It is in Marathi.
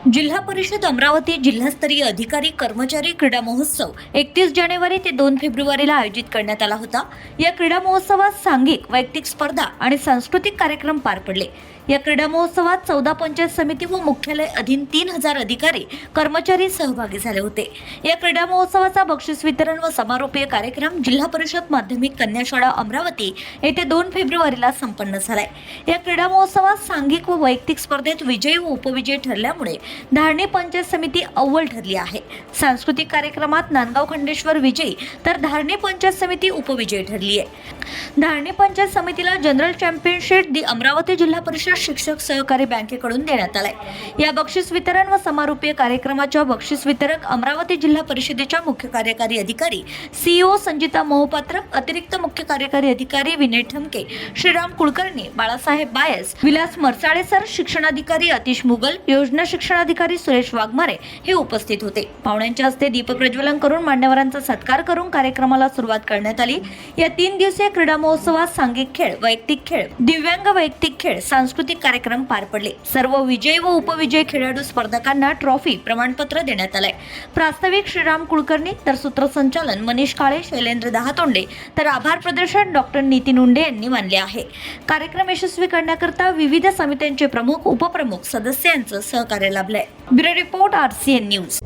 जिल्हा परिषद अमरावती जिल्हास्तरीय अधिकारी कर्मचारी क्रीडा महोत्सव 31 जानेवारी ते 2 फेब्रुवारीला आयोजित करण्यात आला होता। या क्रीडा महोत्सवात सांघिक, वैयक्तिक स्पर्धा आणि सांस्कृतिक कार्यक्रम पार पडले। या क्रीडा महोत्सवात 14 पंचायत समिती व मुख्यालय अधीन 3000 अधिकारी कर्मचारी सहभागी झाले होते। या क्रीडा महोत्सवाचा बक्षीस वितरण व समारोपीय कार्यक्रम जिल्हा परिषद माध्यमिक कन्या शाळा अमरावती येथे 2 फेब्रुवारीला संपन्न झालाय। या क्रीडा महोत्सवात सांघिक व वैयक्तिक स्पर्धेत विजयी व उपविजयी ठरल्यामुळे धारणी पंचायत समिती अव्वल ठरली आहे। सांस्कृतिक कार्यक्रमात नांदगाव खंडेश्वर विजयी तर धारणी पंचायत समिती उपविजयी ठरली आहे। धारणी पंचायत समितीला जनरल चॅम्पियनशिप दी अमरावती जिल्हा परिषद शिक्षक सहकारी बँकेकडून देण्यात आलाय। या बक्षीस वितरण व समारोपीय कार्यक्रमाच्या बक्षीस वितरक अमरावती जिल्हा परिषदेच्या मुख्य कार्यकारी अधिकारी सीईओ संजिता मोहपात्र, अतिरिक्त मुख्य कार्यकारी अधिकारी विनय ठमके, श्रीराम कुलकर्णी, बाळासाहेब बायस, विलास मरसाळे सर, शिक्षणाधिकारी अतिश मुगल, योजना शिक्षणाधिकारी सुरेश वाघमारे हे उपस्थित होते। पाहुण्यांच्या हस्ते दीप प्रज्वलन करून मान्यवरांचा सत्कार करून कार्यक्रमाला सुरुवात करण्यात आली। या 3 दिवसीय क्रीडा महोत्सवात सांघिक खेळ, वैयक्तिक खेळ, दिव्यांग वैयक्तिक खेळ, सांस्कृतिक कार्यक्रम पार पडले। सर्व विजयी व उपविजयी खेळाडू स्पर्धकांना ट्रॉफी, प्रमाणपत्र देण्यात आले। प्रास्ताविक श्रीराम कुलकर्णी तर सूत्रसंचालन मनीष काळे, शैलेंद्र दहातोंडे तर आभार प्रदर्शन डॉक्टर नितीन उंडे यांनी मानले आहे। कार्यक्रम यशस्वी करण्याकरता विविध समित्यांचे प्रमुख, उपप्रमुख, सदस्य यांचं सहकार्य लाभलंय। Bureau report RCN news.